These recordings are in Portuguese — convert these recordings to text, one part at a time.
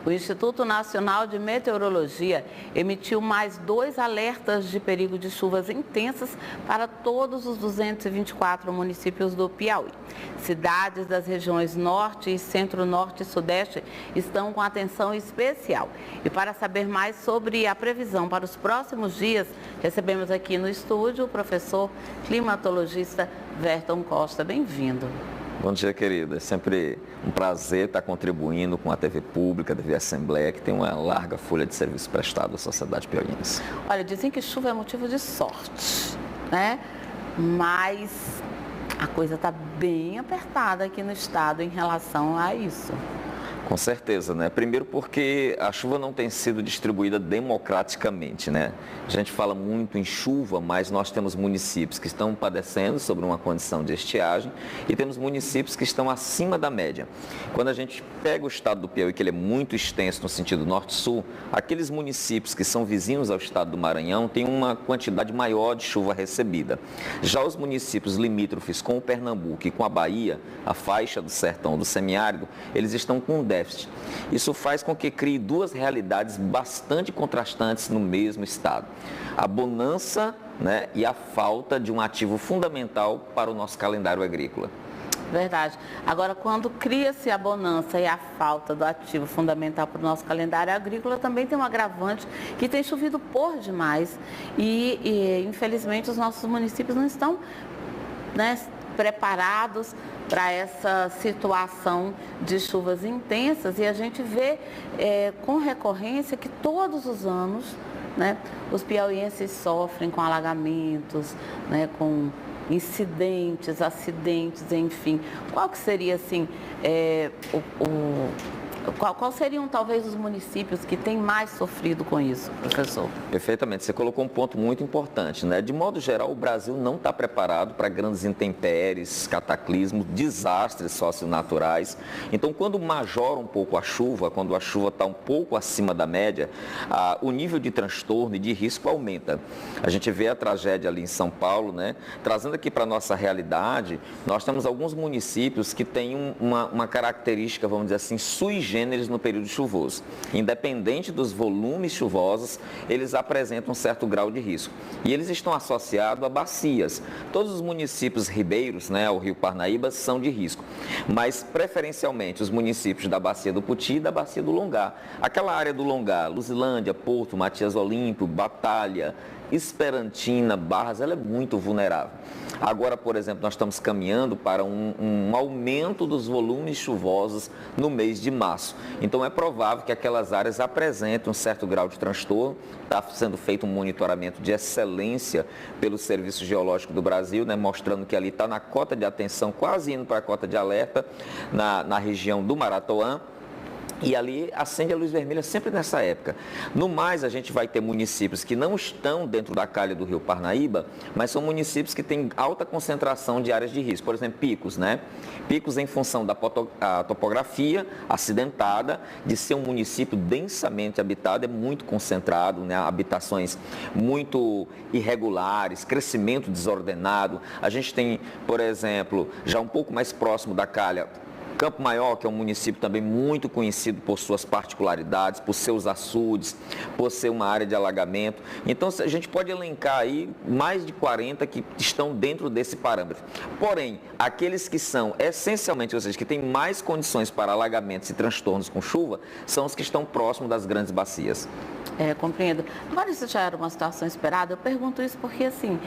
O Instituto Nacional de Meteorologia emitiu mais 2 alertas de perigo de chuvas intensas para todos os 224 municípios do Piauí. Cidades das regiões Norte, Centro-Norte e Sudeste estão com atenção especial. E para saber mais sobre a previsão para os próximos dias, recebemos aqui no estúdio o professor climatologista Verton Costa. Bem-vindo. Bom dia, querida. É sempre um prazer estar contribuindo com a TV Pública, a TV Assembleia, que tem uma larga folha de serviço prestado à sociedade piauiense. Olha, dizem que chuva é motivo de sorte, né? Mas a coisa está bem apertada aqui no estado em relação a isso. Com certeza, né? Primeiro porque a chuva não tem sido distribuída democraticamente, né? A gente fala muito em chuva, mas nós temos municípios que estão padecendo sobre uma condição de estiagem e temos municípios que estão acima da média. Quando a gente pega o estado do Piauí, que ele é muito extenso no sentido norte-sul, aqueles municípios que são vizinhos ao estado do Maranhão têm uma quantidade maior de chuva recebida. Já os municípios limítrofes com o Pernambuco e com a Bahia, a faixa do sertão, do semiárido, eles estão com um déficit. Isso faz com que crie duas realidades bastante contrastantes no mesmo estado. A bonança, né, e a falta de um ativo fundamental para o nosso calendário agrícola. Verdade. Agora, quando cria-se a bonança e a falta do ativo fundamental para o nosso calendário agrícola, também tem um agravante que tem chovido por demais e infelizmente, os nossos municípios não estão, né, preparados para essa situação de chuvas intensas e a gente vê com recorrência que todos os anos, né, os piauienses sofrem com alagamentos, né, com incidentes, acidentes, enfim. Qual que seria assim, qual seriam talvez os municípios que têm mais sofrido com isso, professor? Perfeitamente, você colocou um ponto muito importante, né? De modo geral, o Brasil não está preparado para grandes intempéries, cataclismos, desastres socionaturais. Então, quando majora um pouco a chuva, quando a chuva está um pouco acima da média, o nível de transtorno e de risco aumenta. A gente vê a tragédia ali em São Paulo, né? Trazendo aqui para a nossa realidade, nós temos alguns municípios que têm uma característica, vamos dizer assim, sui generis no período chuvoso. Independente dos volumes chuvosos, eles apresentam um certo grau de risco. E eles estão associados a bacias. Todos os municípios ribeiros, né, ao Rio Parnaíba, são de risco. Mas, preferencialmente, os municípios da Bacia do Puti e da Bacia do Longá. Aquela área do Longá, Luzilândia, Porto, Matias Olímpio, Batalha, Esperantina, Barras, ela é muito vulnerável. Agora, por exemplo, nós estamos caminhando para um aumento dos volumes chuvosos no mês de março. Então, é provável que aquelas áreas apresentem um certo grau de transtorno. Está sendo feito um monitoramento de excelência pelo Serviço Geológico do Brasil, né, mostrando que ali está na cota de atenção, quase indo para a cota de alerta, na região do Maratoã. E ali acende a luz vermelha sempre nessa época. No mais, a gente vai ter municípios que não estão dentro da calha do Rio Parnaíba, mas são municípios que têm alta concentração de áreas de risco. Por exemplo, Picos, né? Picos em função da topografia acidentada, de ser um município densamente habitado, é muito concentrado, né? Habitações muito irregulares, crescimento desordenado. A gente tem, por exemplo, já um pouco mais próximo da calha, Campo Maior, que é um município também muito conhecido por suas particularidades, por seus açudes, por ser uma área de alagamento. Então, a gente pode elencar aí mais de 40 que estão dentro desse parâmetro. Porém, aqueles que são essencialmente, ou seja, que têm mais condições para alagamentos e transtornos com chuva, são os que estão próximos das grandes bacias. Compreendo. Agora, isso já era uma situação esperada? Eu pergunto isso porque, assim,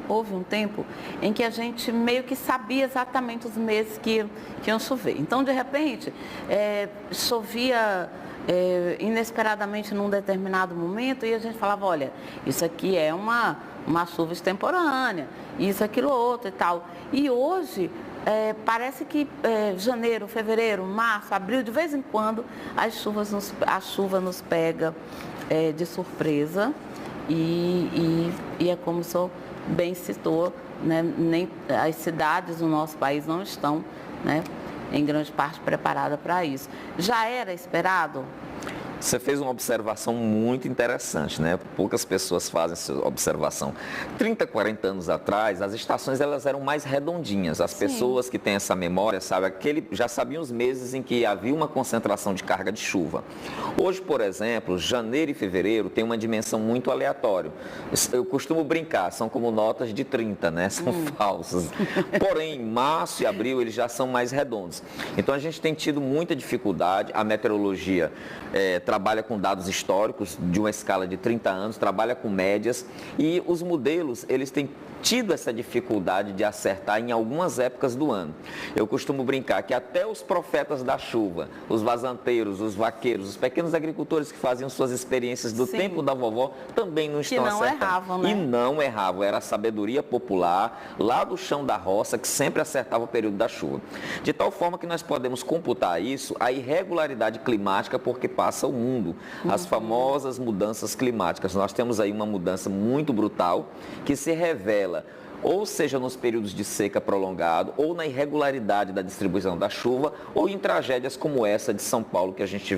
houve um tempo em que a gente meio que sabia exatamente os meses que iam chover. Então, de repente, chovia inesperadamente num determinado momento e a gente falava, olha, isso aqui é uma chuva extemporânea, isso, aquilo, outro e tal. E hoje, parece que janeiro, fevereiro, março, abril, de vez em quando, a chuva nos pega de surpresa. E é como o senhor bem citou, né, nem as cidades do nosso país não estão, né, em grande parte preparadas para isso. Já era esperado? Você fez uma observação muito interessante, né? Poucas pessoas fazem essa observação. 30, 40 anos atrás, as estações elas eram mais redondinhas. As pessoas que têm essa memória, sabe, já sabiam os meses em que havia uma concentração de carga de chuva. Hoje, por exemplo, janeiro e fevereiro tem uma dimensão muito aleatória. Eu costumo brincar, são como notas de 30, né? São falsas. Porém, março e abril eles já são mais redondos. Então a gente tem tido muita dificuldade. A meteorologia trabalha com dados históricos de uma escala de 30 anos, trabalha com médias e os modelos, eles têm tido essa dificuldade de acertar em algumas épocas do ano. Eu costumo brincar que até os profetas da chuva, os vazanteiros, os vaqueiros, os pequenos agricultores que faziam suas experiências do tempo da vovó, também não estão acertando. Que não erravam, né? E não erravam, era a sabedoria popular, lá do chão da roça, que sempre acertava o período da chuva. De tal forma que nós podemos computar isso, a irregularidade climática, porque passa o mundo. As famosas mudanças climáticas. Nós temos aí uma mudança muito brutal, que se revela ou seja nos períodos de seca prolongado, ou na irregularidade da distribuição da chuva, ou em tragédias como essa de São Paulo que a gente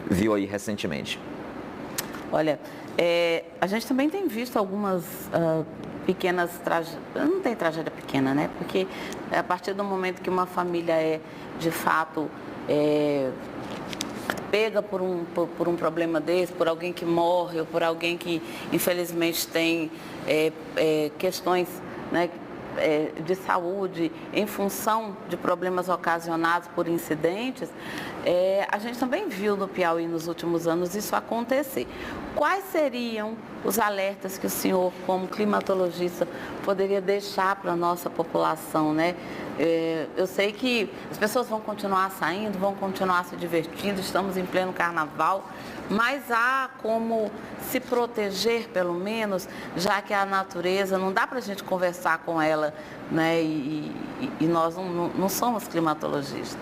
viu aí recentemente. Olha, a gente também tem visto algumas pequenas tragédias, não tem tragédia pequena, né? Porque a partir do momento que uma família é, de fato, pega por um problema desse, por alguém que morre, ou por alguém que, infelizmente, tem questões, né, de saúde em função de problemas ocasionados por incidentes, a gente também viu no Piauí nos últimos anos isso acontecer. Quais seriam os alertas que o senhor, como climatologista, poderia deixar para a nossa população, né? Eu sei que as pessoas vão continuar saindo, vão continuar se divertindo, estamos em pleno carnaval, mas há como se proteger, pelo menos, já que a natureza, não dá para a gente conversar com ela, né? E nós não somos climatologistas.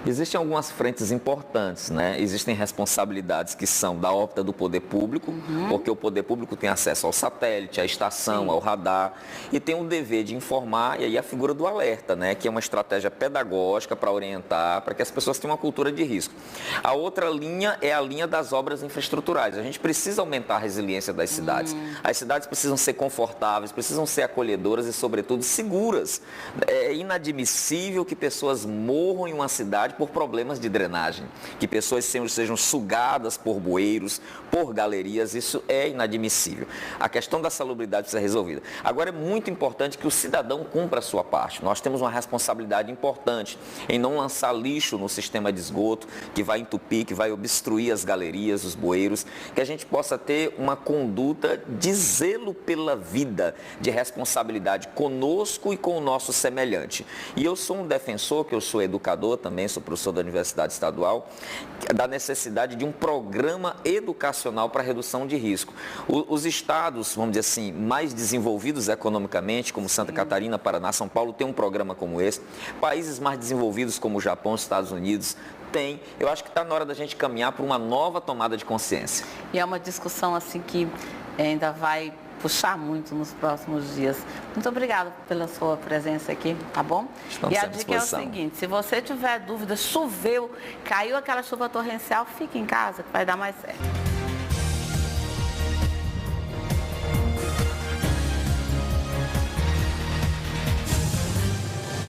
Existem algumas frentes importantes, né? Existem responsabilidades que são da órbita do poder público, porque o poder público tem acesso ao satélite, à estação, ao radar, e tem o dever de informar, e aí a figura do alerta, né? Que é uma estratégia pedagógica para orientar, para que as pessoas tenham uma cultura de risco. A outra linha é a linha das obras infraestruturais. A gente precisa aumentar a resiliência das cidades. As cidades precisam ser confortáveis, precisam ser acolhedoras e, sobretudo, seguras. É inadmissível que pessoas morram em uma cidade por problemas de drenagem, que pessoas sejam sugadas por bueiros, por galerias, isso é inadmissível. A questão da salubridade precisa ser resolvida. Agora, é muito importante que o cidadão cumpra a sua parte. Nós temos uma responsabilidade importante em não lançar lixo no sistema de esgoto, que vai entupir, que vai obstruir as galerias, os bueiros, que a gente possa ter uma conduta de zelo pela vida, de responsabilidade conosco e com o nosso semelhante. E eu sou um defensor, que eu sou educador também, sou professor da Universidade Estadual, da necessidade de um programa educacional para redução de risco. Os estados, vamos dizer assim, mais desenvolvidos economicamente, como Santa Catarina, Paraná, São Paulo, tem um programa como esse. Países mais desenvolvidos como o Japão, Estados Unidos, tem. Eu acho que está na hora da gente caminhar para uma nova tomada de consciência. E é uma discussão assim que ainda vai puxar muito nos próximos dias. Muito obrigada pela sua presença aqui, tá bom? Estamos e a dica é o seguinte, se você tiver dúvida, choveu, caiu aquela chuva torrencial, fique em casa que vai dar mais certo.